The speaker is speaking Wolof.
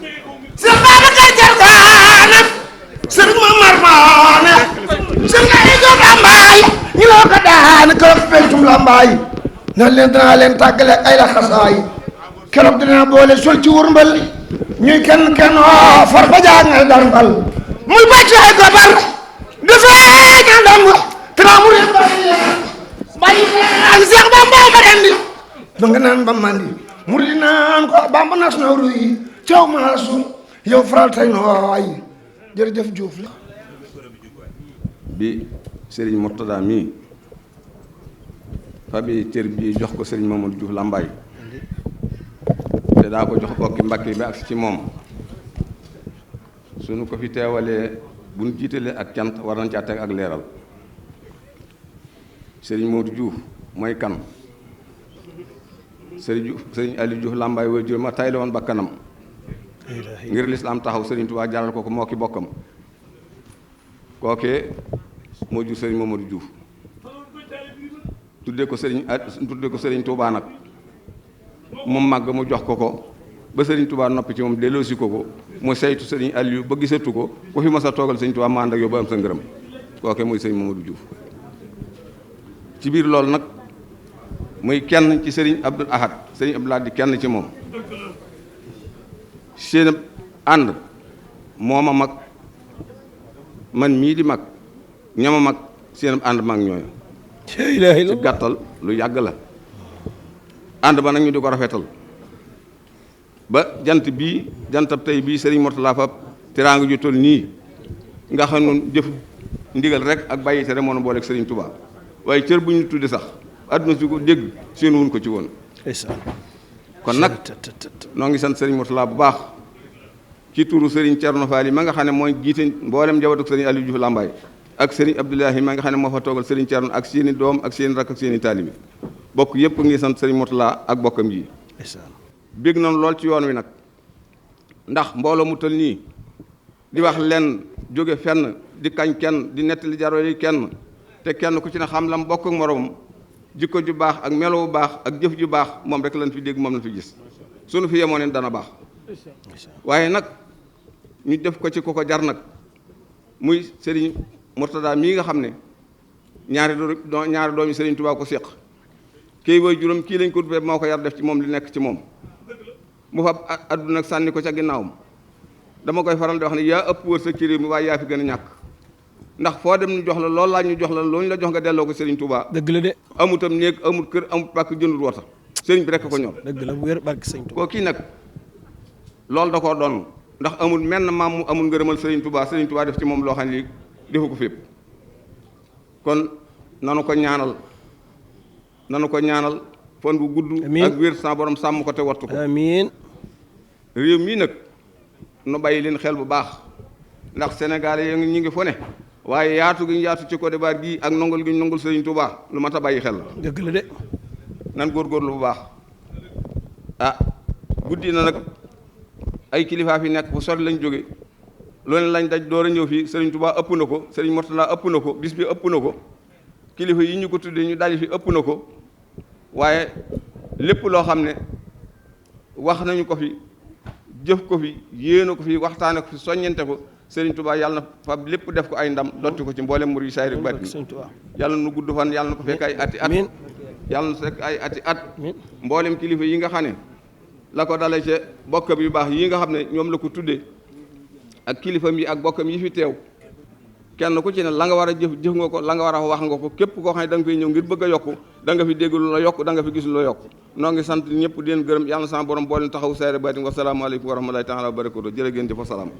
Cheikh Babacar Diargane Serigne Momar Mané Serigne Aliou Lambaye ñu la ko daan ko pencum Lambaye na leen danaa leen tàggale ay la xasaay keroog dinaa boole sol ci wurmbal ñuy kenn far ba jàng darbal muy bàcc ay gobar du feeñal dam tramur bàyyi ak Cheikh Bamba ma rendi ba nga naan ba mandi murid naan ko Bamba nas na ruy caw maa sun yow faral tay nooy jërëjëf Diouf la bi Serigne Mourtada mii fa bi cër bii jox ko Serigne Mamadou Diouf Lambaye te daa ko jox bokki Mbàkke bi ak ci moom suñu ko fi teewalee bu ñu jiitalee ak cant war nañ caa teg ak leeral Serigne Modou Diouf mooy kan Serigne Aliou Diouf Lambaye way jur ma tay la woon ba kanam ngir lislaam taxaw Serigne Touba jaral ko moo ki bokkam kookee moo jur Serigne Mamadou Diouf tuddee ko Serigne Touba nag moom màgg mu jox ko ba Serigne Touba noppi ci moom delloosi ko mu saytu Serigne Aliou ba gisatu ko ku fi mas a toogal Serigne Touba ma ànd ak yow ba am sa ngërëm kookee mooy Serigne Mamadou Diouf ci biir loolu nag muy kenn ci Serigne Abdoul Ahad Serigne Abdoul Ahad di kenn ci moom seen ànd mooma mag man mii di mag ñama mag seen ànd mag ñooy ci gàttal lu yàgg la ànd ba nag ñu di ko rafetal ba jantab tey bii Serigne Mourtada fa teraanga ju toll nii nga xam ne jëf ndigal rek ak bàyyi tere moo nu booleeg Serigne Touba waaye cër bu ñu tudde sax àdduna si ko dégg seen wuñ ko ci woon kon nag noo ngi sant Serigne Mourtada bu baax ci turu Serigne Thierno Fall ma nga xam ne mooy jiite mboolem njabootu Serigne Aliou Diouf Lambaye ak Serigne Abdoulahi ma nga xam ne moo fa toogal Serigne Thierno ak seeni doom ak seeni rakk ak seeni taalibi bokk yëpp ngi sant Serigne Mourtada ak bokkam yi bég nañu lool ci yoon wi nag ndax mbooloo mu tël nii di wax lenn jóge fenn di kañ kenn di nettali jaro yi kenn te kenn ku ci ne xam lam bokk ak moroomam jikko ju baax ak melo bu baax ak jëf ju baax moom rek lañ fi dégg moom lañ fi gis suñu fi yemoo neen dana baax waaye nag ñu def ko ci ku ko jar nag muy Serigne Mourtada mii nga xam ne ñaari doomi Serigne Touba ko séq kii booy juróom kii lañ ko duppee moo ko yar def ci moom li nekk ci moom mu fa àdduna ak sànni ko ca ginnaawam dama koy faral di wax ne yaa ëpp wërsëg ci réew mi waaye yaa fi gën a ñàkk ndax foo dem ñu jox la loolu laaj ñu jox la loolu ñu la jox nga delloo ko Serigne Touba. dëgg la de. amutam néeg amut kër amut pàkk jëndul wota Serigne bi rek ko ñor. dëgg la bu wér barke Serigne Touba. koo kii nag loolu da koo doon ndax amul menn maam mu amul ngërëmal Serigne Touba Serigne Touba def ci moom loo xam ne defu ko fépp kon nanu ko ñaanal fon bu gudd. amiin ak wér sa borom sàmm ko te wattu ko. amiin. réew mii nag nu bàyyi leen xel bu baax ndax Sénégalais yi ñu ngi fu ne waaye yaatu gi ñu yaatu ci Côte d'Ivoire gii ak nongol gi ñu nongol Serigne Touba lu mat a bàyyi xel la. dëgg la de. nan góorgóorlu bu baax ah guddi na nag ay kilifa fi nekk bu sori lañ jóge loolu lañ daj door a ñëw fii Serigne Touba ëpp na ko Serigne Mourtada ëpp na ko bis bi ëpp na ko kilifa yi ñu ko tuddee ñu daj fi ëpp na ko waaye lépp loo xam ne wax nañu ko fi jëf ko fi yéena ko fi waxtaane ko fi soññente ko Serigne Touba yàlla na fa lépp def ko ay ndam dotti ko ci mboolem murid saay rek baat yàlla nu gudd fan yàlla na ko fekk ay ati at yàlla na fekk ay ati at mboolem kilifa yi nga xam ne la ko dale ca bokkam yu baax yi nga xam ne ñoom la ko tuddee ak kilifam yi ak bokkam yi fi teew kenn ku ci ne la nga war a jëf nga ko la nga war a wax nga ko képp koo xam ne da nga fay ñëw ngir bëgg a yokku da nga fi dégg lu la yokk da nga fi gis lu la yokk noo ngi sant ñëpp di leen gërëm yàlla na sama borom boo leen taxaw sayre baati wa salaamu aleykum wa rahmatullahi taala wa barakatuh jërë ngeen jëf wa salaam